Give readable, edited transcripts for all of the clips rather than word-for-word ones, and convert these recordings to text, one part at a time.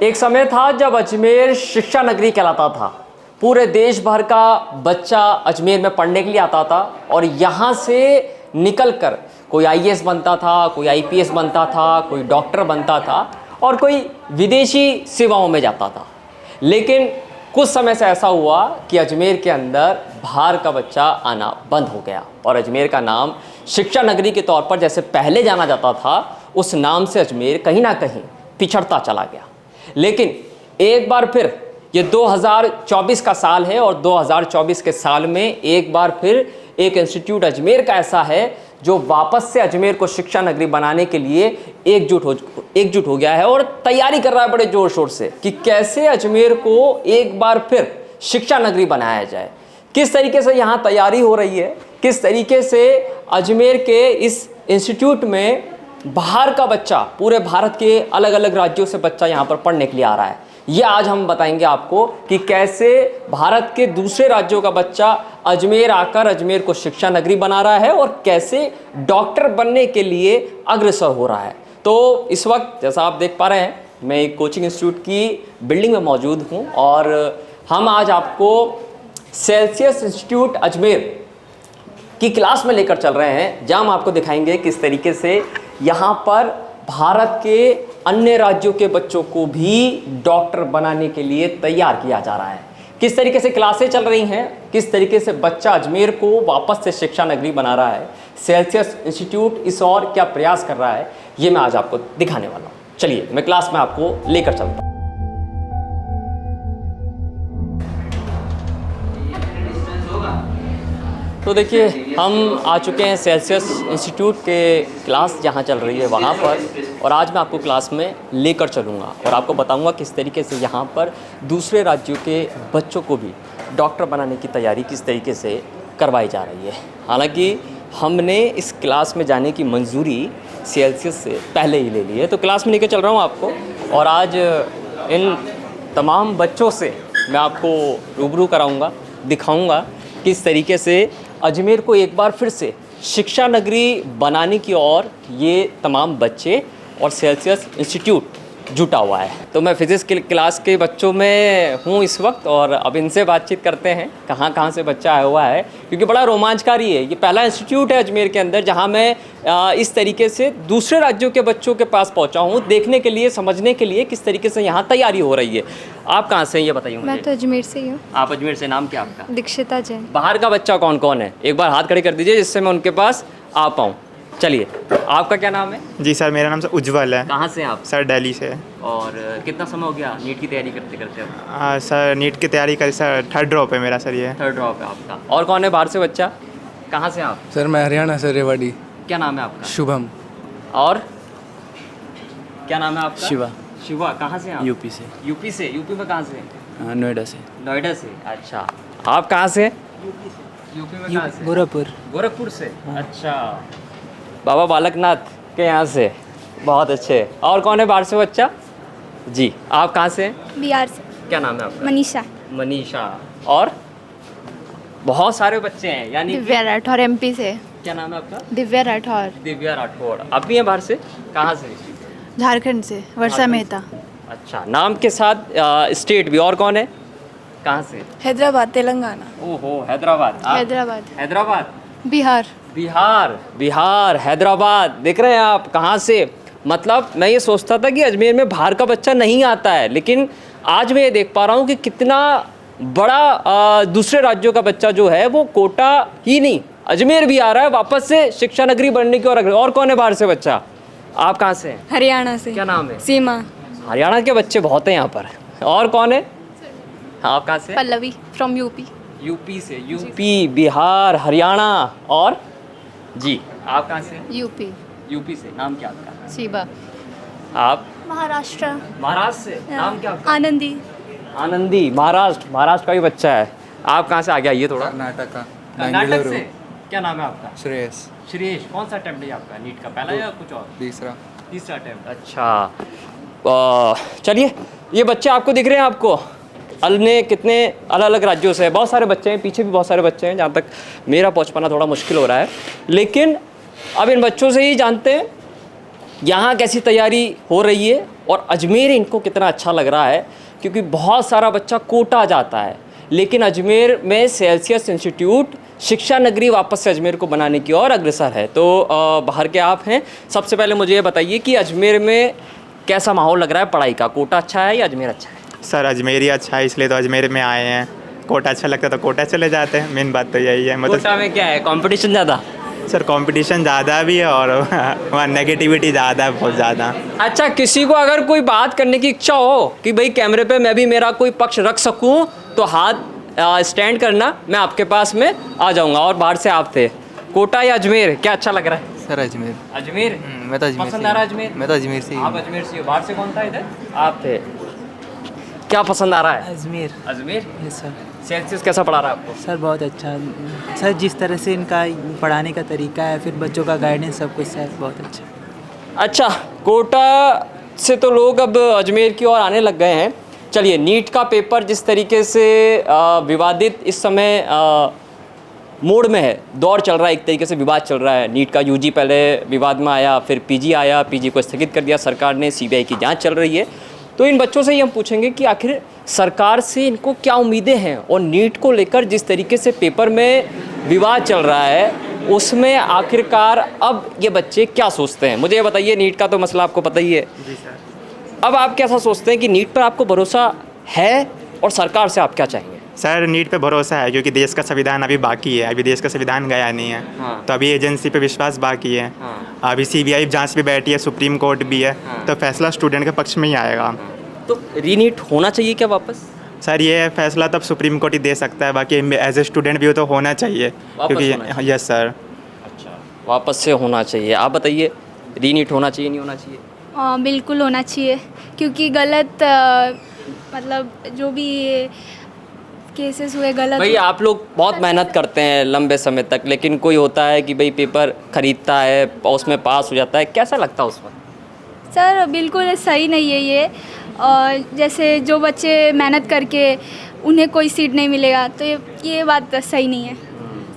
एक समय था जब अजमेर शिक्षा नगरी कहलाता था। पूरे देश भर का बच्चा अजमेर में पढ़ने के लिए आता था और यहाँ से निकलकर कोई आईएएस बनता था, कोई आईपीएस बनता था, कोई डॉक्टर बनता था और कोई विदेशी सेवाओं में जाता था। लेकिन कुछ समय से ऐसा हुआ कि अजमेर के अंदर बाहर का बच्चा आना बंद हो गया और अजमेर का नाम शिक्षा नगरी के तौर पर जैसे पहले जाना जाता था, उस नाम से अजमेर कहीं ना कहीं पिछड़ता चला गया। लेकिन एक बार फिर ये 2024 का साल है और 2024 के साल में एक बार फिर एक इंस्टीट्यूट अजमेर का ऐसा है जो वापस से अजमेर को शिक्षा नगरी बनाने के लिए एकजुट हो गया है और तैयारी कर रहा है बड़े जोर शोर से कि कैसे अजमेर को एक बार फिर शिक्षा नगरी बनाया जाए। किस तरीके से यहाँ तैयारी हो रही है, किस तरीके से अजमेर के इस इंस्टीट्यूट में बाहर का बच्चा, पूरे भारत के अलग अलग राज्यों से बच्चा यहाँ पर पढ़ने के लिए आ रहा है, ये आज हम बताएंगे आपको कि कैसे भारत के दूसरे राज्यों का बच्चा अजमेर आकर अजमेर को शिक्षा नगरी बना रहा है और कैसे डॉक्टर बनने के लिए अग्रसर हो रहा है। तो इस वक्त जैसा आप देख पा रहे हैं, मैं एक कोचिंग इंस्टीट्यूट की बिल्डिंग में मौजूद हूँ और हम आज आपको सेल्सियस इंस्टीट्यूट अजमेर की क्लास में लेकर चल रहे हैं, जहाँ हम आपको दिखाएंगे किस तरीके से यहाँ पर भारत के अन्य राज्यों के बच्चों को भी डॉक्टर बनाने के लिए तैयार किया जा रहा है। किस तरीके से क्लासें चल रही हैं, किस तरीके से बच्चा अजमेर को वापस से शिक्षा नगरी बना रहा है, सेल्सियस इंस्टीट्यूट इस और क्या प्रयास कर रहा है, ये मैं आज आपको दिखाने वाला हूँ। चलिए मैं क्लास में आपको लेकर चलता हूँ। तो देखिए हम आ चुके हैं सेल्सियस इंस्टीट्यूट के क्लास जहाँ चल रही है वहाँ पर, और आज मैं आपको क्लास में लेकर चलूँगा और आपको बताऊँगा किस तरीके से यहाँ पर दूसरे राज्यों के बच्चों को भी डॉक्टर बनाने की तैयारी किस तरीके से करवाई जा रही है। हालांकि हमने इस क्लास में जाने की मंजूरी सेल्सियस से पहले ही ले ली है, तो क्लास में लेकर चल रहा हूँ आपको और आज इन तमाम बच्चों से मैं आपको रूबरू कराऊँगा, दिखाऊँगा किस तरीके से अजमेर को एक बार फिर से शिक्षा नगरी बनाने की ओर ये तमाम बच्चे और सेल्सियस इंस्टीट्यूट जुटा हुआ है। तो मैं फिज़िक्स की क्लास के बच्चों में हूँ इस वक्त और अब इनसे बातचीत करते हैं कहाँ से बच्चा आया हुआ है, क्योंकि बड़ा रोमांचकारी है। ये पहला इंस्टीट्यूट है अजमेर के अंदर जहाँ मैं इस तरीके से दूसरे राज्यों के बच्चों के पास पहुँचा हूँ, देखने के लिए, समझने के लिए किस तरीके से यहाँ तैयारी हो रही है। आप कहाँ से हैं ये बताइए मुझे। मैं तो अजमेर से ही हूँ। आप अजमेर से, नाम क्या आपका? दीक्षिता जैन। बाहर का बच्चा कौन कौन है, एक बार हाथ खड़े कर दीजिए जिससे मैं उनके पास आ पाऊँ। चलिए, आपका क्या नाम है? जी सर, मेरा नाम सर उज्जवल है। कहाँ से हैं आप? सर दिल्ली से। और कितना समय हो गया नीट की तैयारी करते करते अब? सर नीट की तैयारी कर सर, थर्ड ड्रॉप है मेरा सर ये। थर्ड ड्रॉप है आपका। और कौन है बाहर से बच्चा? कहाँ से आप? सर मैं हरियाणा से, रेवाड़ी। क्या नाम है आपका? शुभम। और क्या नाम है आपका? शिवा। शिवा, कहाँ से हैं आप? यूपी से। यूपी से? यूपी में कहाँ से? नोएडा से। नोएडा से, अच्छा। आप कहाँ से? यूपी में कहाँ से? गोरखपुर। गोरखपुर से, अच्छा। बाबा बालकनाथ के यहाँ से, बहुत अच्छे। और कौन है बाहर से बच्चा? जी, आप कहाँ से हैं? बिहार से। क्या नाम है आपका? मनीषा। मनीषा। और बहुत सारे बच्चे हैं, यानी दिव्या राठौर एमपी से। क्या नाम है आपका? दिव्या राठौर। दिव्या राठौड़। आप भी हैं बाहर से? कहाँ से? झारखंड से, वर्षा मेहता। अच्छा, नाम के साथ स्टेट भी। और कौन है? कहाँ से? हैदराबाद, तेलंगाना। ओहो, हैदराबाद। आप? हैदराबाद। हैदराबाद। बिहार। बिहार, हैदराबाद। देख रहे हैं आप कहाँ से? मतलब मैं ये सोचता था कि अजमेर में बाहर का बच्चा नहीं आता है, लेकिन आज मैं ये देख पा रहा हूँ कि कितना बड़ा दूसरे राज्यों का बच्चा जो है वो कोटा ही नहीं, अजमेर भी आ रहा है वापस से शिक्षा नगरी बनने की ओर। और कौन है बाहर से बच्चा? आप कहाँ से हैं? हरियाणा से। क्या नाम है? सीमा। हरियाणा के बच्चे बहुत हैं यहाँ पर। और कौन है? आप कहाँ से? Pallavi from UP. यूपी से। यूपी, बिहार, हरियाणा। और जी, आप कहाँ से? यूपी। यूपी से। नाम क्या आपका? शिवा। आप? महाराष्ट्र। महाराष्ट्र से। नाम क्या आपका? आनंदी। आनंदी, महाराष्ट्र का भी बच्चा है। आप कहाँ से? आ गया ये थोड़ा। कर्नाटक का, कर्नाटक बेंगलुरु। से। क्या नाम है आपका? श्रेयस। श्रेयस। कौन सा अटेम्प्ट है आपका नीट का, पहला या कुछ और? तीसरा अटेम्प्ट। अच्छा, चलिए, ये बच्चे आपको दिख रहे हैं आपको? अन्य कितने अलग अलग राज्यों से, बहुत सारे बच्चे हैं, पीछे भी बहुत सारे बच्चे हैं, जहाँ तक मेरा पहुँच पाना थोड़ा मुश्किल हो रहा है। लेकिन अब इन बच्चों से ही जानते हैं यहाँ कैसी तैयारी हो रही है और अजमेर इनको कितना अच्छा लग रहा है, क्योंकि बहुत सारा बच्चा कोटा जाता है, लेकिन अजमेर में सेल्सियस इंस्टीट्यूट शिक्षा नगरी वापस से अजमेर को बनाने की ओर अग्रसर है। तो बाहर के आप हैं, सबसे पहले मुझे ये बताइए कि अजमेर में कैसा माहौल लग रहा है पढ़ाई का? कोटा अच्छा है या अजमेर अच्छा है? सर अजमेर ही अच्छा है, इसलिए तो अजमेर में आए हैं। कोटा अच्छा लगता है तो कोटा चले जाते हैं, मेन बात तो यही है। मतलब कोटा में क्या है, कंपटीशन ज़्यादा? सर कंपटीशन ज़्यादा भी है और वहाँ नेगेटिविटी ज़्यादा है, बहुत ज़्यादा। अच्छा, किसी को अगर कोई बात करने की इच्छा हो कि भाई कैमरे पे मैं भी मेरा कोई पक्ष रख सकूं, तो हाथ स्टैंड करना, मैं आपके पास में आ जाऊंगा। और बाहर से आप थे, कोटा या अजमेर, क्या अच्छा लग रहा है? सर अजमेर। अजमेर? मैं तो अजमेर पसंद से आ रहा है हूँ। अजमेर? मैं तो अजमेर से ही आप हूँ। अजमेर से हो, बाहर से कौन था इधर? आप थे। क्या पसंद आ रहा है? Ajmer. Ajmer? Yes sir. Celsius कैसा पढ़ा रहा है आपको? सर बहुत अच्छा सर, जिस तरह से इनका पढ़ाने का तरीका है, फिर बच्चों का गाइडेंस, सब कुछ सर बहुत अच्छा। अच्छा, कोटा से तो लोग अब अजमेर की ओर आने लग गए हैं। चलिए, नीट का पेपर जिस तरीके से विवादित इस समय मोड में है, दौर चल रहा है, एक तरीके से विवाद चल रहा है। नीट का यूजी पहले विवाद में आया, फिर पीजी आया, पीजी को स्थगित कर दिया सरकार ने, सीबीआई की जांच चल रही है। तो इन बच्चों से ही हम पूछेंगे कि आखिर सरकार से इनको क्या उम्मीदें हैं, और नीट को लेकर जिस तरीके से पेपर में विवाद चल रहा है, उसमें आखिरकार अब ये बच्चे क्या सोचते हैं। मुझे ये बताइए, नीट का तो मसला आपको पता ही है जी सर। अब आप कैसा सोचते हैं कि नीट पर आपको भरोसा है, और सरकार से आप क्या चाहेंगे? सर नीट पे भरोसा है, क्योंकि देश का संविधान अभी बाकी है, अभी देश का संविधान गया नहीं है। हाँ। तो अभी एजेंसी पे विश्वास बाकी है। हाँ। अभी सीबीआई जांच भी बैठी है, सुप्रीम कोर्ट भी है। हाँ। तो फैसला स्टूडेंट के पक्ष में ही आएगा। तो रीनीट होना चाहिए क्या वापस? सर ये फैसला तब सुप्रीम कोर्ट ही दे सकता है, बाकी एज ए स्टूडेंट भी तो होना चाहिए, वापस होना क्योंकि यस सर। अच्छा, वापस से होना चाहिए। आप बताइए, रीनीट होना चाहिए नहीं होना चाहिए? बिल्कुल होना चाहिए, क्योंकि गलत मतलब जो भी केसेस हुए गलत भाई आप लोग बहुत मेहनत करते हैं लंबे समय तक, लेकिन कोई होता है कि भाई पेपर खरीदता है और उसमें पास हो जाता है, कैसा लगता है उस वक्त? सर बिल्कुल सही नहीं है ये। जैसे जो बच्चे मेहनत करके उन्हें कोई सीट नहीं मिलेगा, तो ये बात सही नहीं है।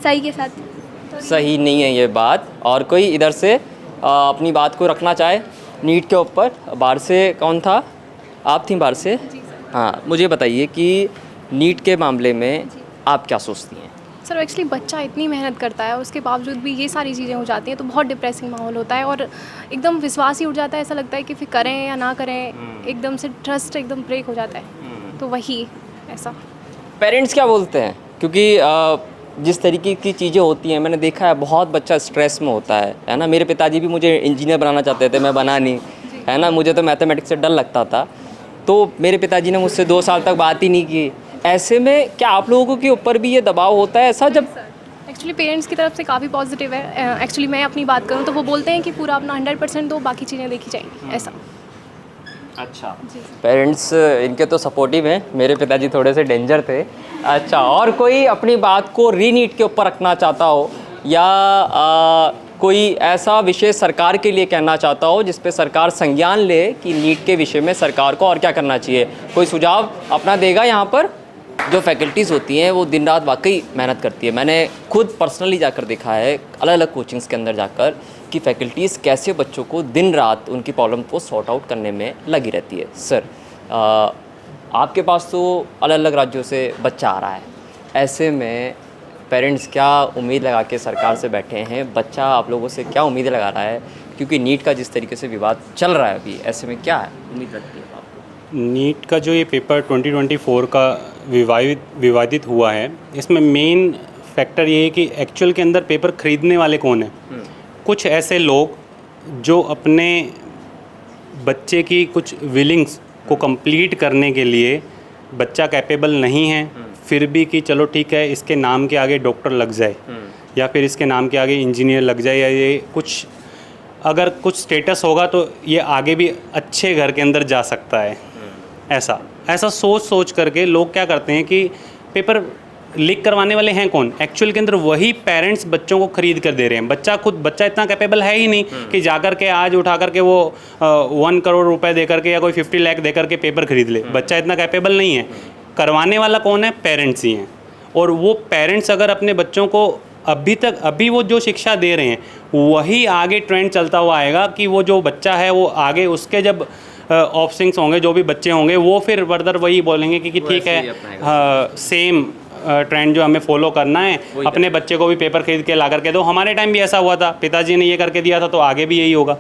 सही के साथ तो सही नहीं है ये बात। और कोई इधर से अपनी बात को रखना चाहे नीट के ऊपर? बाहर से कौन था? आप थी बाहर से? हाँ, मुझे बताइए कि नीट के मामले में आप क्या सोचती हैं? सर एक्चुअली बच्चा इतनी मेहनत करता है, उसके बावजूद भी ये सारी चीज़ें हो जाती हैं, तो बहुत डिप्रेसिंग माहौल होता है और एकदम विश्वास ही उठ जाता है। ऐसा लगता है कि फिर करें या ना करें, एकदम से ट्रस्ट एकदम ब्रेक हो जाता है। तो वही ऐसा। पेरेंट्स क्या बोलते हैं? क्योंकि जिस तरीके की चीज़ें होती हैं, मैंने देखा है बहुत बच्चा स्ट्रेस में होता है ना। मेरे पिताजी भी मुझे इंजीनियर बनाना चाहते थे, मैं बना नहीं, है ना। मुझे तो मैथमेटिक्स से डर लगता था, तो मेरे पिताजी ने मुझसे 2 साल तक बात ही नहीं की। ऐसे में क्या आप लोगों के ऊपर भी ये दबाव होता है ऐसा? जब एक्चुअली पेरेंट्स की तरफ से काफ़ी पॉजिटिव है। एक्चुअली मैं अपनी बात करूँ तो वो बोलते हैं कि पूरा अपना 100% दो, बाकी चीज़ें देखी जाएंगी, ऐसा। अच्छा, पेरेंट्स इनके तो सपोर्टिव हैं, मेरे पिताजी थोड़े से डेंजर थे। अच्छा, और कोई अपनी बात को रीनीट के ऊपर रखना चाहता हो, या कोई ऐसा विषय सरकार के लिए कहना चाहता हो जिस पे सरकार संज्ञान ले कि नीट के विषय में सरकार को और क्या करना चाहिए, कोई सुझाव अपना देगा? यहाँ पर जो फैकल्टीज़ होती हैं वो दिन रात वाकई मेहनत करती है। मैंने खुद पर्सनली जाकर देखा है अलग अलग कोचिंग्स के अंदर जाकर कि फैकल्टीज़ कैसे बच्चों को दिन रात उनकी प्रॉब्लम को सॉर्ट आउट करने में लगी रहती है। सर आपके पास तो अलग अलग राज्यों से बच्चा आ रहा है, ऐसे में पेरेंट्स क्या उम्मीद लगा के सरकार से बैठे हैं? बच्चा आप लोगों से क्या उम्मीदें लगा रहा है? क्योंकि नीट का जिस तरीके से विवाद चल रहा है अभी, ऐसे में क्या उम्मीद लगती है आपको? नीट का जो ये पेपर 2024 का विवादित हुआ है, इसमें मेन फैक्टर ये है कि एक्चुअल के अंदर पेपर ख़रीदने वाले कौन हैं? कुछ ऐसे लोग जो अपने बच्चे की कुछ विलिंग्स को कंप्लीट करने के लिए, बच्चा कैपेबल नहीं है फिर भी कि चलो ठीक है इसके नाम के आगे डॉक्टर लग जाए या फिर इसके नाम के आगे इंजीनियर लग जाए, या ये कुछ अगर कुछ स्टेटस होगा तो ये आगे भी अच्छे घर के अंदर जा सकता है। ऐसा सोच करके लोग क्या करते हैं कि पेपर लीक करवाने वाले हैं कौन? एक्चुअल के अंदर वही पेरेंट्स बच्चों को खरीद कर दे रहे हैं। बच्चा इतना कैपेबल है ही नहीं कि जाकर के आज उठा करके वो 1 करोड़ रुपए दे करके या कोई 50 लाख दे करके पेपर खरीद ले। बच्चा इतना कैपेबल नहीं है। करवाने वाला कौन है? पेरेंट्स ही हैं। और वो पेरेंट्स अगर अपने बच्चों को अभी वो जो शिक्षा दे रहे हैं वही आगे ट्रेंड चलता हुआ आएगा कि वो जो बच्चा है वो आगे उसके जब ऑफस्प्रिंग्स होंगे, जो भी बच्चे होंगे, वो फिर फर्दर वही बोलेंगे कि ठीक है सेम ट्रेंड जो हमें फॉलो करना है, अपने बच्चे को भी पेपर खरीद के ला करके दो। हमारे टाइम भी ऐसा हुआ था, पिताजी ने ये करके दिया था तो आगे भी यही होगा।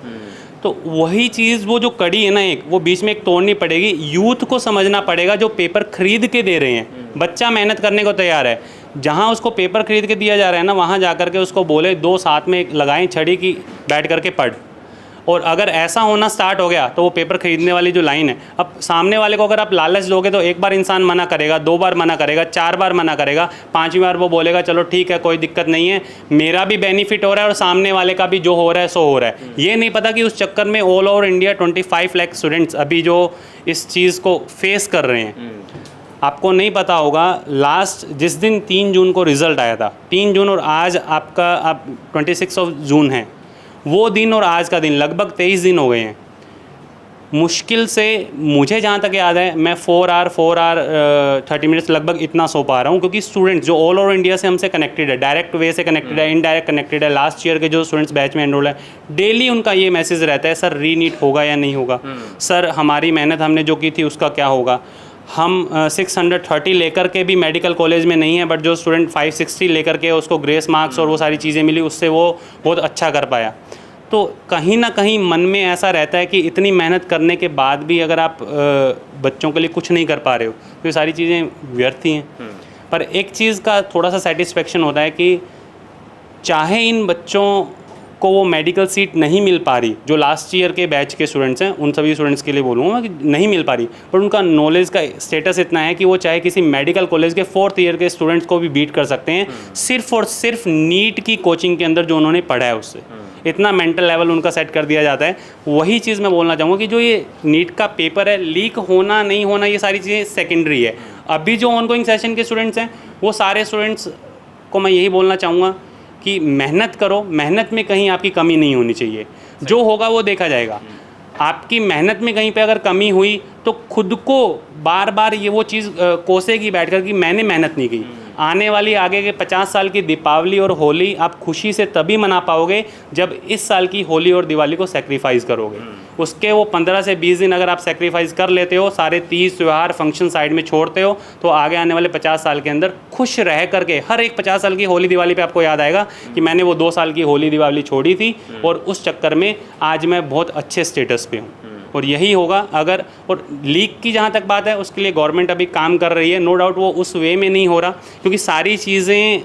तो वही चीज़, वो जो कड़ी है ना एक, वो बीच में एक तोड़नी पड़ेगी। यूथ को समझना पड़ेगा जो पेपर खरीद के दे रहे हैं, बच्चा मेहनत करने को तैयार है, जहाँ उसको पेपर खरीद के दिया जा रहा है ना, वहाँ जा कर के उसको बोले दो साथ में लगाएं छड़ी की, बैठ करके पढ़। और अगर ऐसा होना स्टार्ट हो गया तो वो पेपर खरीदने वाली जो लाइन है, अब सामने वाले को अगर आप लालच दोगे तो एक बार इंसान मना करेगा, 2 बार मना करेगा, 4 बार मना करेगा, 5वीं बार वो बोलेगा चलो ठीक है कोई दिक्कत नहीं है, मेरा भी बेनिफिट हो रहा है और सामने वाले का भी जो हो रहा है सो हो रहा है। ये नहीं पता कि उस चक्कर में all over India 25 lakh students अभी जो इस चीज़ को फेस कर रहे हैं। आपको नहीं पता होगा, लास्ट जिस दिन 3 जून को रिज़ल्ट आया था, 3 जून और आज आपका 26 जून है, वो दिन और आज का दिन लगभग 23 दिन हो गए हैं। मुश्किल से मुझे जहाँ तक याद है मैं 4 आवर 30 मिनट्स लगभग इतना सो पा रहा हूँ, क्योंकि स्टूडेंट्स जो ऑल ओवर इंडिया से हमसे कनेक्टेड है, डायरेक्ट वे से कनेक्टेड है, इनडायरेक्ट कनेक्टेड है, लास्ट ईयर के जो स्टूडेंट्स बैच में एनरोल है, डेली उनका ये मैसेज रहता है सर रीनीट होगा या नहीं होगा, सर हमारी मेहनत हमने जो की थी उसका क्या होगा। हम 630 लेकर के भी मेडिकल कॉलेज में नहीं है, बट जो स्टूडेंट 560 लेकर के उसको ग्रेस मार्क्स और वो सारी चीज़ें मिली, उससे वो बहुत अच्छा कर पाया। तो कहीं ना कहीं मन में ऐसा रहता है कि इतनी मेहनत करने के बाद भी अगर आप बच्चों के लिए कुछ नहीं कर पा रहे हो तो ये सारी चीज़ें व्यर्थ ही हैं। पर एक चीज़ का थोड़ा सा सेटिस्फेक्शन होता है कि चाहे इन बच्चों को वो मेडिकल सीट नहीं मिल पा रही, जो लास्ट ईयर के बैच के स्टूडेंट्स हैं उन सभी स्टूडेंट्स के लिए बोलूँगा कि नहीं मिल पा रही, पर उनका नॉलेज का स्टेटस इतना है कि वो चाहे किसी मेडिकल कॉलेज के 4th ईयर के स्टूडेंट्स को भी बीट कर सकते हैं, सिर्फ और सिर्फ नीट की कोचिंग के अंदर जो उन्होंने पढ़ा है उससे। इतना मेंटल लेवल उनका सेट कर दिया जाता है। वही चीज़ मैं बोलना चाहूँगा कि जो ये नीट का पेपर है, लीक होना नहीं होना ये सारी चीज़ें सेकेंडरी है। अभी जो ऑनगोइंग सेशन के स्टूडेंट्स हैं वो सारे स्टूडेंट्स को मैं यही बोलना चाहूँगा कि मेहनत करो, मेहनत में कहीं आपकी कमी नहीं होनी चाहिए, जो होगा वो देखा जाएगा। आपकी मेहनत में कहीं पे अगर कमी हुई तो खुद को बार बार ये वो चीज़ कोसेगी बैठ कर कि मैंने मेहनत नहीं की। आने वाली आगे के 50 साल की दीपावली और होली आप खुशी से तभी मना पाओगे जब इस साल की होली और दिवाली को सेक्रीफाइस करोगे। उसके वो 15 से 20 दिन अगर आप सेक्रीफाइस कर लेते हो, सारे 30 त्यौहार फंक्शन साइड में छोड़ते हो, तो आगे आने वाले 50 साल के अंदर खुश रह करके हर एक 50 साल की होली दिवाली पे आपको याद आएगा कि मैंने वो 2 साल की होली दिवाली छोड़ी थी और उस चक्कर में आज मैं बहुत अच्छे स्टेटस पे हूँ। और यही होगा अगर, और लीक की जहाँ तक बात है उसके लिए गवर्नमेंट अभी काम कर रही है, नो डाउट वो उस वे में नहीं हो रहा, क्योंकि सारी चीज़ें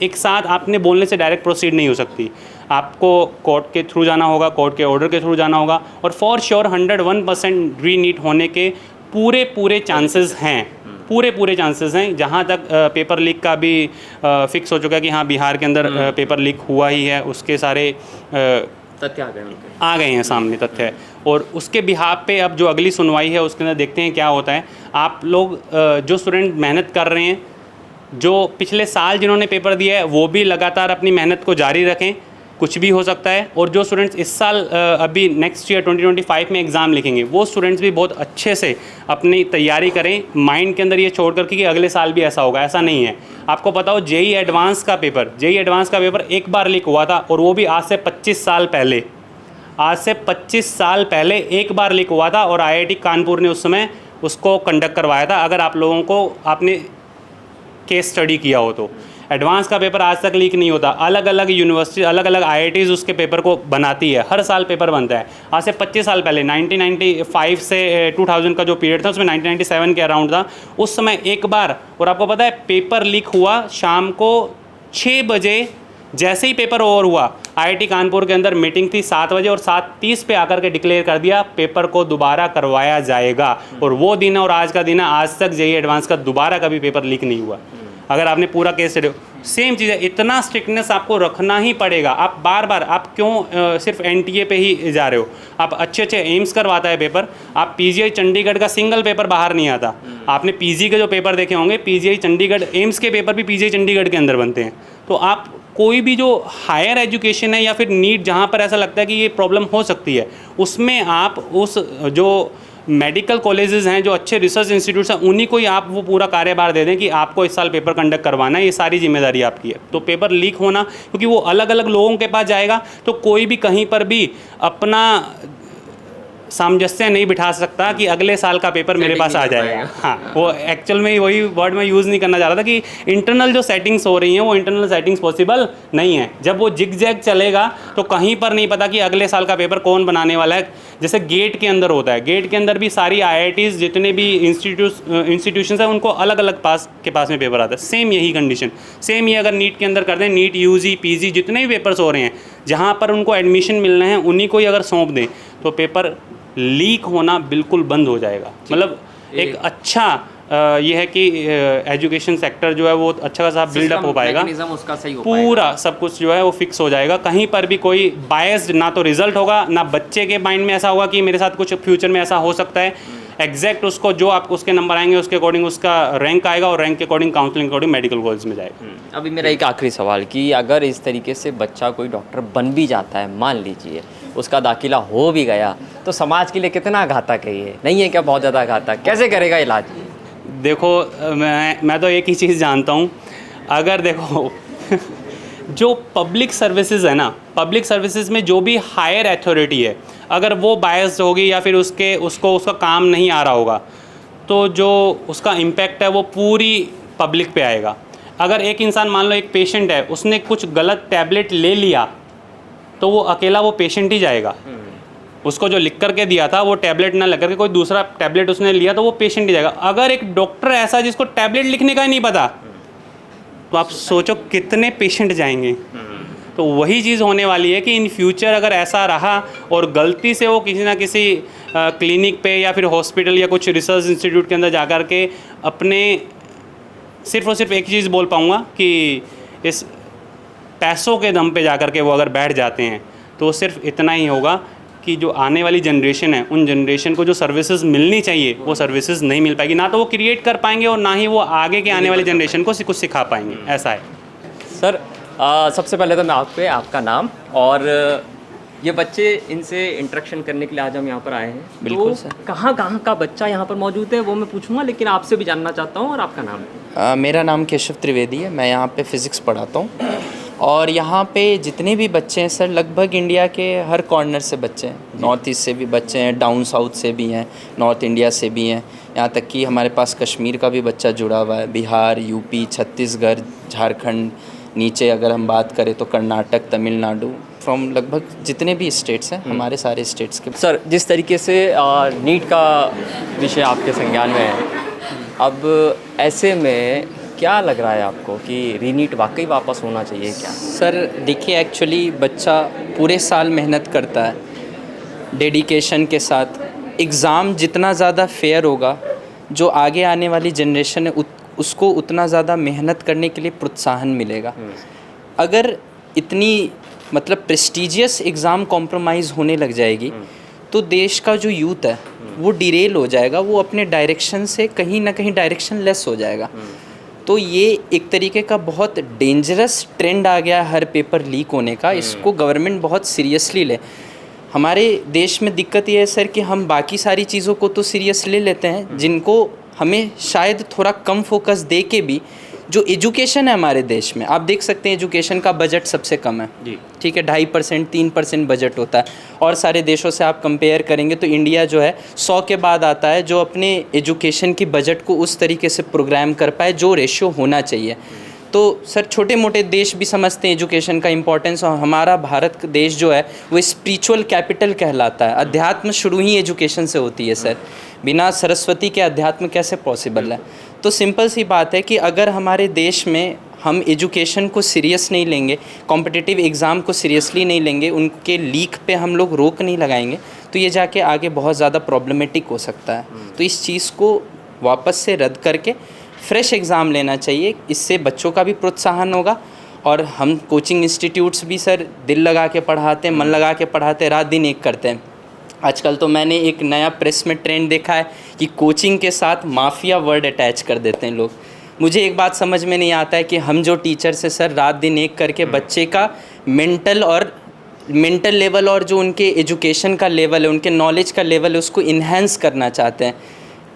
एक साथ आपने बोलने से डायरेक्ट प्रोसीड नहीं हो सकती। आपको कोर्ट के थ्रू जाना होगा, कोर्ट के ऑर्डर के थ्रू जाना होगा, और फॉर श्योर 101% रीनीट होने के पूरे चांसेस हैं, पूरे चांसेस हैं। जहाँ तक पेपर लीक का भी फिक्स हो चुका है कि हाँ बिहार के अंदर पेपर लीक हुआ ही है, उसके सारे तथ्य आ गए हैं सामने तथ्य, और उसके बिहाफ पे अब जो अगली सुनवाई है उसके अंदर देखते हैं क्या होता है। आप लोग जो स्टूडेंट मेहनत कर रहे हैं, जो पिछले साल जिन्होंने पेपर दिया है वो भी लगातार अपनी मेहनत को जारी रखें, कुछ भी हो सकता है। और जो स्टूडेंट्स इस साल अभी नेक्स्ट ईयर 2025 में एग्ज़ाम लिखेंगे, वो स्टूडेंट्स भी बहुत अच्छे से अपनी तैयारी करें, माइंड के अंदर ये छोड़ कर कि अगले साल भी ऐसा होगा, ऐसा नहीं है। आपको पता हो जेई एडवांस का पेपर एक बार लीक हुआ था, और वो भी आज से 25 साल पहले, आज से 25 साल पहले एक बार लीक हुआ था, और IIT कानपुर ने उस समय उसको कंडक्ट करवाया था। अगर आप लोगों को आपने केस स्टडी किया हो तो एडवांस का पेपर आज तक लीक नहीं होता। अलग अलग यूनिवर्सिटी, अलग अलग IITs उसके पेपर को बनाती है, हर साल पेपर बनता है। आज से 25 साल पहले 1995 से 2000 का जो पीरियड था उसमें 1997 के अराउंड था, उस समय एक बार। और आपको पता है पेपर लीक हुआ शाम को 6 बजे, जैसे ही पेपर ओवर हुआ IIT कानपुर के अंदर मीटिंग थी 7 बजे, और 7:30 पे आकर के डिक्लेयर कर दिया पेपर को दोबारा करवाया जाएगा। और वो दिन और आज का दिन है, आज तक जेईई एडवांस का दोबारा कभी पेपर लीक नहीं हुआ। अगर आपने पूरा केस स्टडी, सेम चीज़ है, इतना स्ट्रिक्टनेस आपको रखना ही पड़ेगा। आप बार बार आप क्यों सिर्फ NTA पे ही जा रहे हो? आप अच्छे एम्स करवाता है पेपर, आप PGI चंडीगढ़ का सिंगल पेपर बाहर नहीं आता। आपने PG के जो पेपर देखे होंगे, PGI चंडीगढ़, एम्स के पेपर भी PGI चंडीगढ़ के अंदर बनते हैं। तो आप कोई भी जो हायर एजुकेशन है या फिर नीट, जहाँ पर ऐसा लगता है कि ये प्रॉब्लम हो सकती है, उसमें आप उस जो मेडिकल कॉलेजेस हैं, जो अच्छे रिसर्च इंस्टीट्यूट्स हैं, उन्हीं को ही आप वो पूरा कार्यभार दे दें कि आपको इस साल पेपर कंडक्ट करवाना है, ये सारी जिम्मेदारी आपकी है। तो पेपर लीक होना, क्योंकि वो अलग अलग लोगों के पास जाएगा, तो कोई भी कहीं पर भी अपना सामंजस्य नहीं बिठा सकता कि अगले साल का पेपर मेरे पास आ जाएगा। हाँ, वो एक्चुअल में वही वर्ड मैं यूज़ नहीं करना चाह रहा था कि इंटरनल जो सेटिंग्स हो रही हैं वो इंटरनल सेटिंग्स पॉसिबल नहीं है। जब वो जिग जैग चलेगा तो कहीं पर नहीं पता कि अगले साल का पेपर कौन बनाने वाला है। जैसे गेट के अंदर होता है, गेट के अंदर भी सारी IITs जितने भी इंस्टीट्यूशंस हैं उनको अलग अलग पास में पेपर आता है। सेम यही कंडीशन, सेम ये अगर नीट के अंदर कर दें, नीट UG PG जितने भी पेपर्स हो रहे हैं जहाँ पर उनको एडमिशन मिलने हैं उन्हीं को ही अगर सौंप दें तो पेपर लीक होना बिल्कुल बंद हो जाएगा। मतलब एक अच्छा ये है कि एजुकेशन सेक्टर जो है वो अच्छा खासा बिल्डअप हो पाएगा, उसका सही हो पूरा सब कुछ जो है वो फिक्स हो जाएगा। कहीं पर भी कोई बायस्ड ना तो रिजल्ट होगा, ना बच्चे के माइंड में ऐसा होगा कि मेरे साथ कुछ फ्यूचर में ऐसा हो सकता है। एग्जैक्ट उसको जो आप उसके नंबर आएंगे उसके अकॉर्डिंग उसका रैंक आएगा और रैंक के अकॉर्डिंग काउंसलिंग के अकॉर्डिंग मेडिकल कॉलेज में जाएगा। अभी मेरा एक आखिरी सवाल कि अगर इस तरीके से बच्चा कोई डॉक्टर बन भी जाता है, मान लीजिए उसका दाखिला हो भी गया, तो समाज के लिए कितना घातक है ये? नहीं है क्या बहुत ज़्यादा घातक? कैसे करेगा इलाज? देखो मैं तो एक ही चीज़ जानता हूँ, अगर देखो जो पब्लिक सर्विसेज है ना, पब्लिक सर्विसेज में जो भी हायर अथॉरिटी है, अगर वो बायस्ड होगी या फिर उसको उसका काम नहीं आ रहा होगा, तो जो उसका इम्पैक्ट है वो पूरी पब्लिक पे आएगा। अगर एक इंसान, मान लो एक पेशेंट है, उसने कुछ गलत टैबलेट ले लिया तो वो अकेला वो पेशेंट ही जाएगा। उसको जो लिख करके दिया था वो टैबलेट ना लग करके कोई दूसरा टैबलेट उसने लिया तो वो पेशेंट ही जाएगा। अगर एक डॉक्टर ऐसा जिसको टैबलेट लिखने का ही नहीं पता, तो आप सोचो कितने पेशेंट जाएंगे। तो वही चीज़ होने वाली है कि इन फ्यूचर अगर ऐसा रहा और गलती से वो किसी ना किसी क्लिनिक पे या फिर हॉस्पिटल या कुछ रिसर्च इंस्टीट्यूट के अंदर जा कर के अपने सिर्फ और सिर्फ एक चीज़ बोल पाऊँगा कि इस पैसों के दम पे जा कर के वो अगर बैठ जाते हैं तो सिर्फ इतना ही होगा कि जो आने वाली जनरेशन है उन जनरेशन को जो सर्विसेज मिलनी चाहिए वो सर्विसेज नहीं मिल पाएगी। ना तो वो क्रिएट कर पाएंगे और ना ही वो आगे के आने वाली जनरेशन को कुछ सिखा पाएंगे। ऐसा है सर, सबसे पहले तो मैं आपका नाम और ये बच्चे, इनसे इंटरेक्शन करने के लिए आज हम यहाँ पर आए हैं। बिल्कुल तो सर। कहाँ का बच्चा यहाँ पर मौजूद है वो मैं पूछूंगा, लेकिन आपसे भी जानना चाहता हूँ। और आपका नाम? मेरा नाम केशव त्रिवेदी है। मैं यहाँ पे फ़िज़िक्स पढ़ाता हूँ और यहाँ पे जितने भी बच्चे हैं सर, लगभग इंडिया के हर कॉर्नर से बच्चे हैं। नॉर्थ ईस्ट से भी बच्चे हैं, डाउन साउथ से भी हैं, नॉर्थ इंडिया से भी हैं, यहाँ तक कि हमारे पास कश्मीर का भी बच्चा जुड़ा हुआ है, बिहार, यूपी, छत्तीसगढ़, झारखंड, नीचे अगर हम बात करें तो कर्नाटक, तमिलनाडु, फ्रॉम लगभग जितने भी स्टेट्स हैं, हमारे सारे स्टेट्स के। सर, जिस तरीके से नीट का विषय आपके संज्ञान में है, अब ऐसे में क्या लग रहा है आपको कि रीनीट वाकई वापस होना चाहिए क्या? सर देखिए, एक्चुअली बच्चा पूरे साल मेहनत करता है डेडिकेशन के साथ। एग्ज़ाम जितना ज़्यादा फेयर होगा, जो आगे आने वाली जनरेशन है उसको उतना ज़्यादा मेहनत करने के लिए प्रोत्साहन मिलेगा। अगर इतनी मतलब प्रेस्टीजियस एग्ज़ाम कॉम्प्रोमाइज़ होने लग जाएगी तो देश का जो यूथ है वो डिरेल हो जाएगा, वो अपने डायरेक्शन से कहीं ना कहीं डायरेक्शन लेस हो जाएगा। तो ये एक तरीके का बहुत डेंजरस ट्रेंड आ गया है हर पेपर लीक होने का। इसको गवर्नमेंट बहुत सीरियसली ले। हमारे देश में दिक्कत ये है सर कि हम बाकी सारी चीज़ों को तो सीरियस ले लेते हैं, जिनको हमें शायद थोड़ा कम फोकस दे के भी जो एजुकेशन है हमारे देश में, आप देख सकते हैं एजुकेशन का बजट सबसे कम है जी, ठीक है, 2.5% 3% बजट होता है। और सारे देशों से आप कंपेयर करेंगे तो इंडिया जो है 100 के बाद आता है जो अपने एजुकेशन की बजट को उस तरीके से प्रोग्राम कर पाए जो रेशियो होना चाहिए। तो सर छोटे मोटे देश भी समझते हैं एजुकेशन का इम्पोर्टेंस, और हमारा भारत देश जो है वो स्पिरिचुअल कैपिटल कहलाता है। अध्यात्म शुरू ही एजुकेशन से होती है सर, बिना सरस्वती के अध्यात्म कैसे पॉसिबल है? तो सिंपल सी बात है कि अगर हमारे देश में हम एजुकेशन को सीरियस नहीं लेंगे, कॉम्पिटिटिव एग्ज़ाम को सीरियसली नहीं लेंगे, उनके लीक पे हम लोग रोक नहीं लगाएंगे, तो ये जाके आगे बहुत ज़्यादा प्रॉब्लमेटिक हो सकता है। तो इस चीज़ को वापस से रद्द करके फ्रेश एग्ज़ाम लेना चाहिए। इससे बच्चों का भी प्रोत्साहन होगा और हम कोचिंग इंस्टीट्यूट्स भी सर दिल लगा के पढ़ाते हैं, मन लगा के पढ़ाते हैं, रात दिन एक करते हैं। आजकल तो मैंने एक नया प्रेस में ट्रेंड देखा है कि कोचिंग के साथ माफिया वर्ड अटैच कर देते हैं लोग। मुझे एक बात समझ में नहीं आता है कि हम जो टीचर्स हैं सर, रात दिन एक करके बच्चे का मेंटल और मेंटल लेवल और जो उनके एजुकेशन का लेवल है, उनके नॉलेज का लेवल है, उसको इन्हेंस करना चाहते हैं।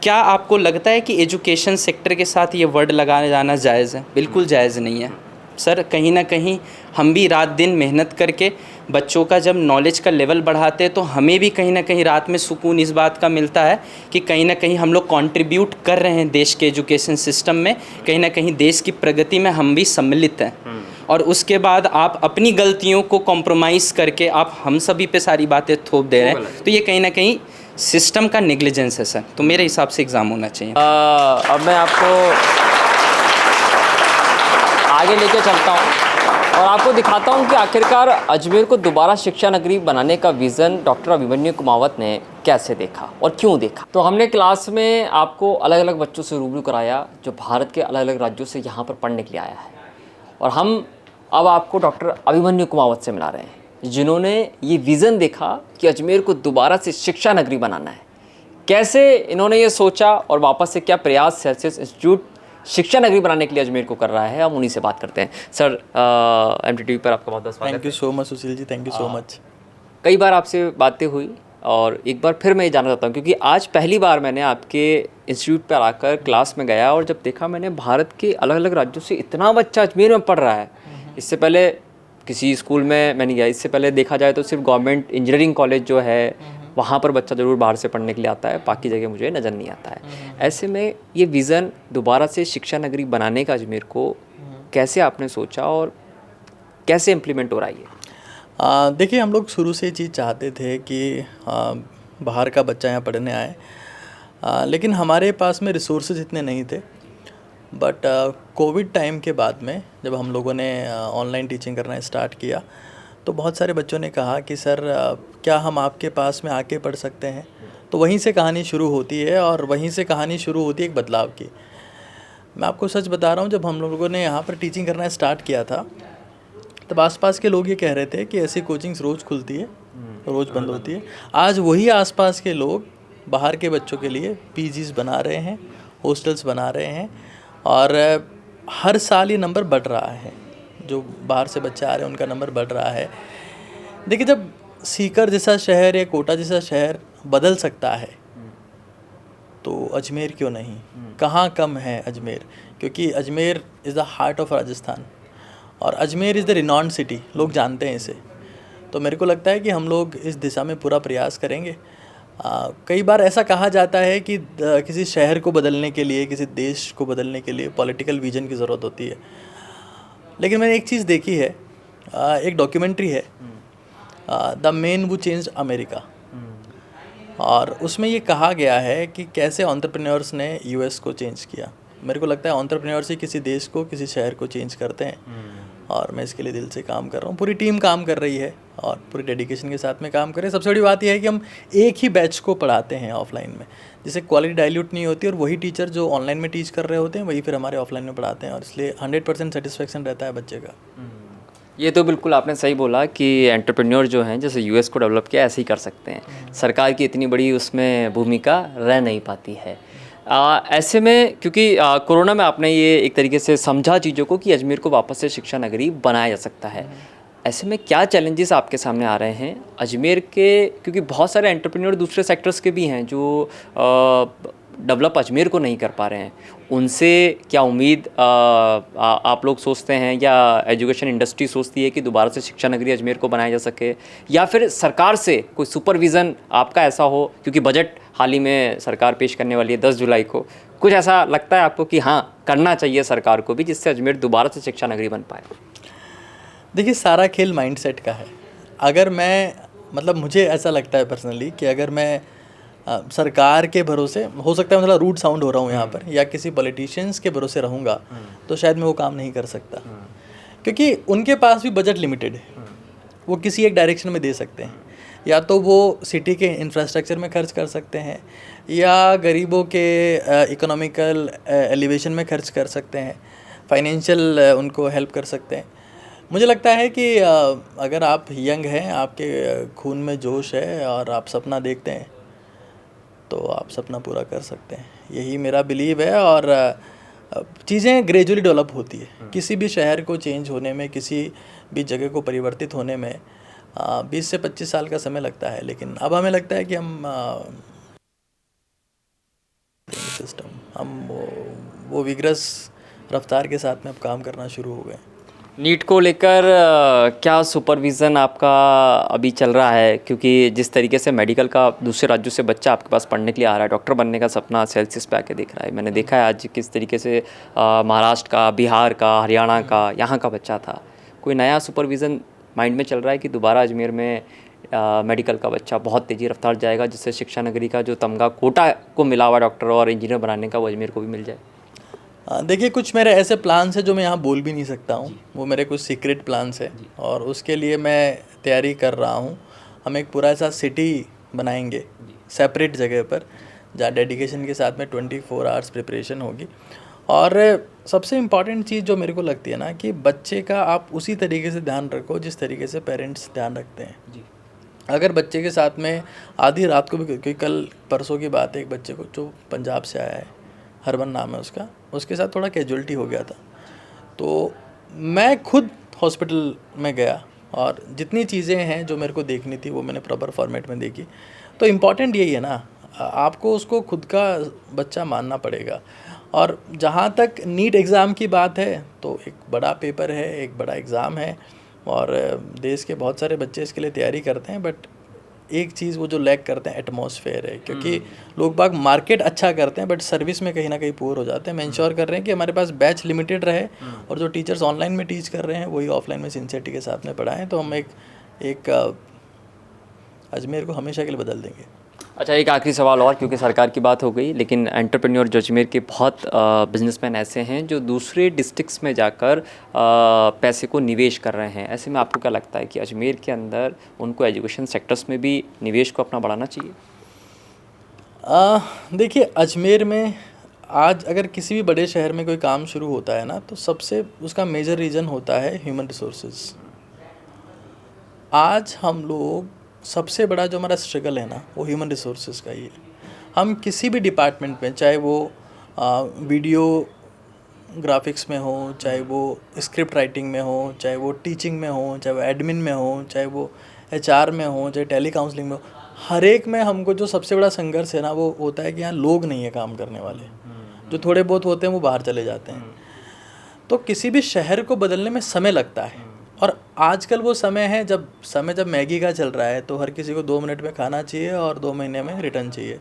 क्या आपको लगता है कि एजुकेशन सेक्टर के साथ ये वर्ड लगाया जाना जायज़ है? बिल्कुल जायज़ नहीं है सर। कहीं ना कहीं हम भी रात दिन मेहनत करके बच्चों का जब नॉलेज का लेवल बढ़ाते हैं तो हमें भी कहीं ना कहीं रात में सुकून इस बात का मिलता है कि कहीं ना कहीं हम लोग कंट्रीब्यूट कर रहे हैं देश के एजुकेशन सिस्टम में, कहीं ना कहीं देश की प्रगति में हम भी सम्मिलित हैं। और उसके बाद आप अपनी गलतियों को कॉम्प्रोमाइज़ करके आप हम सभी पे सारी बातें थोप दे रहे हैं, तो ये कहीं ना कहीं सिस्टम का नेग्लिजेंस है सर। तो मेरे हिसाब से एग्ज़ाम होना चाहिए। अब मैं आपको आगे लेके चलता हूँ और आपको दिखाता हूँ कि आखिरकार अजमेर को दोबारा शिक्षा नगरी बनाने का विज़न डॉक्टर अभिमन्यु कुमावत ने कैसे देखा और क्यों देखा। तो हमने क्लास में आपको अलग अलग बच्चों से रूबरू कराया जो भारत के अलग अलग राज्यों से यहाँ पर पढ़ने के लिए आया है, और हम अब आपको डॉक्टर अभिमन्यु कुमावत से मिला रहे हैं जिन्होंने ये विज़न देखा कि अजमेर को दोबारा से शिक्षा नगरी बनाना है। कैसे इन्होंने ये सोचा और वापस से क्या प्रयास सेल्सियस इंस्टीट्यूट शिक्षा नगरी बनाने के लिए अजमेर को कर रहा है, हम उन्हीं से बात करते हैं। सर, MTTV पर आपका बहुत बहुत स्वागत है। Thank you so much Sushil ji, thank you so much. कई बार आपसे बातें हुई और एक बार फिर मैं ये जानना चाहता हूँ क्योंकि आज पहली बार मैंने आपके इंस्टीट्यूट पर आकर क्लास में गया और जब देखा मैंने भारत के अलग अलग राज्यों से इतना बच्चा अजमेर में पढ़ रहा है। इससे पहले किसी स्कूल में मैं नहीं गया, इससे पहले देखा जाए तो सिर्फ गवर्नमेंट इंजीनियरिंग कॉलेज जो है वहाँ पर बच्चा ज़रूर बाहर से पढ़ने के लिए आता है, बाकी जगह मुझे नज़र नहीं आता है। ऐसे में ये विज़न दोबारा से शिक्षा नगरी बनाने का अजमेर को कैसे आपने सोचा और कैसे इम्प्लीमेंट हो रहा है ये? देखिए, हम लोग शुरू से ये चीज़ चाहते थे कि बाहर का बच्चा यहाँ पढ़ने आए, लेकिन हमारे पास में रिसोर्सेज इतने नहीं थे। बट कोविड टाइम के बाद में जब हम लोगों ने ऑनलाइन टीचिंग करना स्टार्ट किया तो बहुत सारे बच्चों ने कहा कि सर क्या हम आपके पास में आके पढ़ सकते हैं। तो वहीं से कहानी शुरू होती है और वहीं से कहानी शुरू होती है एक बदलाव की। मैं आपको सच बता रहा हूँ, जब हम लोगों ने यहाँ पर टीचिंग करना स्टार्ट किया था तब आसपास के लोग ये कह रहे थे कि ऐसी कोचिंग्स रोज़ खुलती है, रोज़ बंद होती है। आज वही आसपास के लोग बाहर के बच्चों के लिए पीजीज बना रहे हैं, हॉस्टल्स बना रहे हैं और हर साल ये नंबर बढ़ रहा है। जो बाहर से बच्चे आ रहे हैं उनका नंबर बढ़ रहा है। देखिए, जब सीकर जैसा शहर या कोटा जैसा शहर बदल सकता है तो अजमेर क्यों नहीं? कहाँ कम है अजमेर? क्योंकि Ajmer is the heart of Rajasthan और Ajmer is the renowned city, लोग जानते हैं इसे। तो मेरे को लगता है कि हम लोग इस दिशा में पूरा प्रयास करेंगे। कई बार ऐसा कहा जाता है कि किसी शहर को बदलने के लिए, किसी देश को बदलने के लिए पॉलिटिकल विजन की ज़रूरत होती है। लेकिन मैंने एक चीज़ देखी है, एक डॉक्यूमेंट्री है the man who changed America, और उसमें ये कहा गया है कि कैसे एंटरप्रेन्योर्स ने यूएस को चेंज किया। मेरे को लगता है एंटरप्रेन्योर्स ही किसी देश को, किसी शहर को चेंज करते हैं और मैं इसके लिए दिल से काम कर रहा हूँ। पूरी टीम काम कर रही है और पूरी डेडिकेशन के साथ में काम कर रहे हैं। सबसे बड़ी बात यह है कि हम एक ही बैच को पढ़ाते हैं ऑफलाइन में, जिससे क्वालिटी डाइल्यूट नहीं होती और वही टीचर जो ऑनलाइन में टीच कर रहे होते हैं वही फिर हमारे ऑफलाइन में पढ़ाते हैं और इसलिए 100% सेटिस्फेक्शन रहता है बच्चे का। ये तो बिल्कुल आपने सही बोला कि एंटरप्रेन्योर जो हैं जैसे यूएस को डेवलप किया ऐसे ही कर सकते हैं। सरकार की इतनी बड़ी उसमें भूमिका रह नहीं पाती है। ऐसे में क्योंकि कोरोना में आपने ये एक तरीके से समझा चीज़ों को कि अजमेर को वापस से शिक्षा नगरी बनाया जा सकता है। ऐसे में क्या चैलेंजेस आपके सामने आ रहे हैं अजमेर के? क्योंकि बहुत सारे एंटरप्रेन्योर दूसरे सेक्टर्स के भी हैं जो डेवलप अजमेर को नहीं कर पा रहे हैं। उनसे क्या उम्मीद आप लोग सोचते हैं या एजुकेशन इंडस्ट्री सोचती है कि दोबारा से शिक्षा नगरी अजमेर को बनाया जा सके, या फिर सरकार से कोई सुपरविज़न आपका ऐसा हो? क्योंकि बजट हाल ही में सरकार पेश करने वाली है 10 जुलाई को, कुछ ऐसा लगता है आपको कि हाँ करना चाहिए सरकार को भी जिससे अजमेर दोबारा से शिक्षा नगरी बन पाए? देखिए, सारा खेल माइंडसेट का है। अगर मैं मुझे ऐसा लगता है पर्सनली कि अगर मैं सरकार के भरोसे, हो सकता है मतलब रूड साउंड हो रहा हूँ यहाँ पर, या किसी पॉलिटिशियंस के भरोसे रहूँगा तो शायद मैं वो काम नहीं कर सकता, क्योंकि उनके पास भी बजट लिमिटेड है। वो किसी एक डायरेक्शन में दे सकते हैं, या तो वो सिटी के इंफ्रास्ट्रक्चर में खर्च कर सकते हैं या गरीबों के इकोनॉमिकल एलिवेशन में खर्च कर सकते हैं, फाइनेंशियल उनको हेल्प कर सकते हैं। मुझे लगता है कि अगर आप यंग हैं, आपके खून में जोश है और आप सपना देखते हैं तो आप सपना पूरा कर सकते हैं, यही मेरा बिलीव है। और चीज़ें ग्रेजुअली डेवलप होती है। किसी भी शहर को चेंज होने में, किसी भी जगह को परिवर्तित होने में 20 से 25 साल का समय लगता है, लेकिन अब हमें लगता है कि हम सिस्टम हम वो विग्रस रफ्तार के साथ में अब काम करना शुरू हो गए। नीट को लेकर क्या सुपरविज़न आपका अभी चल रहा है, क्योंकि जिस तरीके से मेडिकल का दूसरे राज्यों से बच्चा आपके पास पढ़ने के लिए आ रहा है, डॉक्टर बनने का सपना सेल्सियस पे आके देख रहा है। मैंने देखा है आज किस तरीके से महाराष्ट्र का, बिहार का, हरियाणा का, यहाँ का बच्चा था। कोई नया सुपरविज़न माइंड में चल रहा है कि दोबारा अजमेर में मेडिकल का बच्चा बहुत तेज़ी रफ्तार जाएगा, जिससे शिक्षा नगरी का जो तमगा कोटा को मिला हुआ डॉक्टर और इंजीनियर बनाने का वो अजमेर को भी मिल जाए? देखिए, कुछ मेरे ऐसे प्लान्स हैं जो मैं यहाँ बोल भी नहीं सकता हूँ, वो मेरे कुछ सीक्रेट प्लान्स हैं और उसके लिए मैं तैयारी कर रहा हूँ। हम एक पूरा ऐसा सिटी बनाएंगे सेपरेट जगह पर, जहाँ डेडिकेशन के साथ में 24 आवर्स प्रिपरेशन होगी। और सबसे इम्पॉर्टेंट चीज़ जो मेरे को लगती है ना, कि बच्चे का आप उसी तरीके से ध्यान रखो जिस तरीके से पेरेंट्स ध्यान रखते हैं। अगर बच्चे के साथ में आधी रात को भी, क्योंकि कल परसों की बात है, एक बच्चे को जो पंजाब से आया है, हरमन नाम है उसका, उसके साथ थोड़ा कैजुअलिटी हो गया था। तो मैं खुद हॉस्पिटल में गया और जितनी चीज़ें हैं जो मेरे को देखनी थी वो मैंने प्रॉपर फॉर्मेट में देखी। तो इम्पॉर्टेंट यही है ना, आपको उसको खुद का बच्चा मानना पड़ेगा। और जहाँ तक नीट एग्ज़ाम की बात है, तो एक बड़ा पेपर है, एक बड़ा एग्ज़ाम है और देश के बहुत सारे बच्चे इसके लिए तैयारी करते हैं। बट एक चीज़ वो जो लैक करते हैं एटमॉस्फेयर है, क्योंकि लोग बाग मार्केट अच्छा करते हैं बट सर्विस में कहीं ना कहीं पुअर हो जाते हैं। मैं इंश्योर कर रहे हैं कि हमारे पास बैच लिमिटेड रहे और जो टीचर्स ऑनलाइन में टीच कर रहे हैं वही ऑफलाइन में सिंसियरिटी के साथ में पढ़ाएं, तो हम एक अजमेर को हमेशा के लिए बदल देंगे। अच्छा, एक आखिरी सवाल और, क्योंकि सरकार की बात हो गई, लेकिन एंटरप्रेन्योर जो अजमेर के बहुत बिजनेसमैन ऐसे हैं जो दूसरे डिस्ट्रिक्ट्स में जाकर पैसे को निवेश कर रहे हैं। ऐसे में आपको क्या लगता है कि अजमेर के अंदर उनको एजुकेशन सेक्टर्स में भी निवेश को अपना बढ़ाना चाहिए? देखिए, अजमेर में आज अगर किसी भी बड़े शहर में कोई काम शुरू होता है ना, तो सबसे उसका मेजर रीज़न होता है ह्यूमन रिसोर्सेज। आज हम लोग सबसे बड़ा जो हमारा स्ट्रगल है ना, वो ह्यूमन रिसोर्सेज का ही है। हम किसी भी डिपार्टमेंट में, चाहे वो वीडियो ग्राफिक्स में हो, चाहे वो स्क्रिप्ट राइटिंग में हो, चाहे वो टीचिंग में हो, चाहे वो एडमिन में हो, चाहे वो HR में हो, चाहे टेली काउंसलिंग में हो, हर एक में हमको जो सबसे बड़ा संघर्ष है ना, वो होता है कि यहाँ लोग नहीं है काम करने वाले। जो थोड़े बहुत होते हैं वो बाहर चले जाते हैं। तो किसी भी शहर को बदलने में समय लगता है और आजकल वो समय है जब मैगी का चल रहा है, तो हर किसी को 2 मिनट में खाना चाहिए और 2 महीने में रिटर्न चाहिए।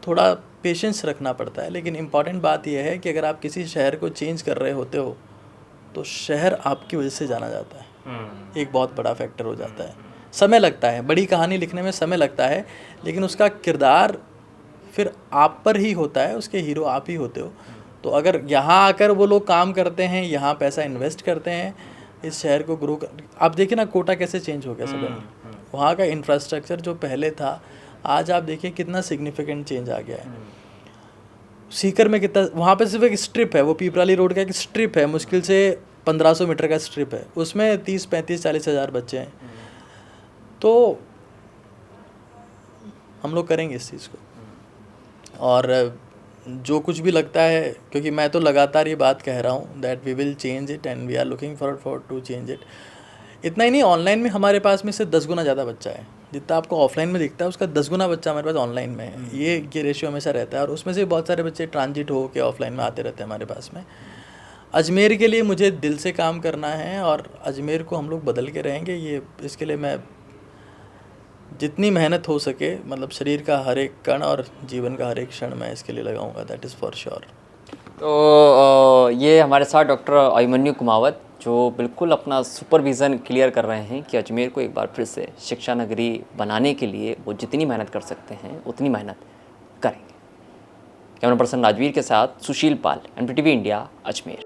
थोड़ा पेशेंस रखना पड़ता है। लेकिन इम्पॉर्टेंट बात यह है कि अगर आप किसी शहर को चेंज कर रहे होते हो तो शहर आपकी वजह से जाना जाता है, एक बहुत बड़ा फैक्टर हो जाता है। समय लगता है, बड़ी कहानी लिखने में समय लगता है, लेकिन उसका किरदार फिर आप पर ही होता है, उसके हीरो आप ही होते हो। तो अगर यहाँ आकर वो लोग काम करते हैं, यहाँ पैसा इन्वेस्ट करते हैं, इस शहर को ग्रो कर, आप देखिए ना कोटा कैसे चेंज हो गया सडन। वहाँ का इंफ्रास्ट्रक्चर जो पहले था, आज आप देखिए कितना सिग्निफिकेंट चेंज आ गया है। सीकर में कितना, वहाँ पे सिर्फ एक स्ट्रिप है, वो पीपराली रोड का एक स्ट्रिप है, मुश्किल से 1500 मीटर का स्ट्रिप है, उसमें 30, 35, 40 हज़ार बच्चे हैं। तो हम लोग करेंगे इस चीज़ को। और जो कुछ भी लगता है, क्योंकि मैं तो लगातार ये बात कह रहा हूँ that we will change it and we are looking for to change it. इतना ही नहीं, ऑनलाइन में हमारे पास में से 10 गुना ज़्यादा बच्चा है। जितना आपको ऑफलाइन में दिखता है उसका 10 गुना बच्चा हमारे पास ऑनलाइन में है। ये रेशियो हमेशा रहता है और उसमें से बहुत सारे बच्चे ट्रांजिट हो के ऑफलाइन में आते रहते हैं हमारे पास में। अजमेर के लिए मुझे दिल से काम करना है और अजमेर को हम लोग बदल के रहेंगे। ये इसके लिए मैं जितनी मेहनत हो सके, मतलब शरीर का हर एक कण और जीवन का हर एक क्षण मैं इसके लिए लगाऊंगा, दैट इज़ फॉर श्योर। तो ये हमारे साथ डॉक्टर अभिमन्यु कुमावत, जो बिल्कुल अपना सुपरविज़न क्लियर कर रहे हैं कि अजमेर को एक बार फिर से शिक्षा नगरी बनाने के लिए वो जितनी मेहनत कर सकते हैं उतनी मेहनत करेंगे। कैमरा पर्सन राजवीर के साथ सुशील पाल, NPTV इंडिया, अजमेर।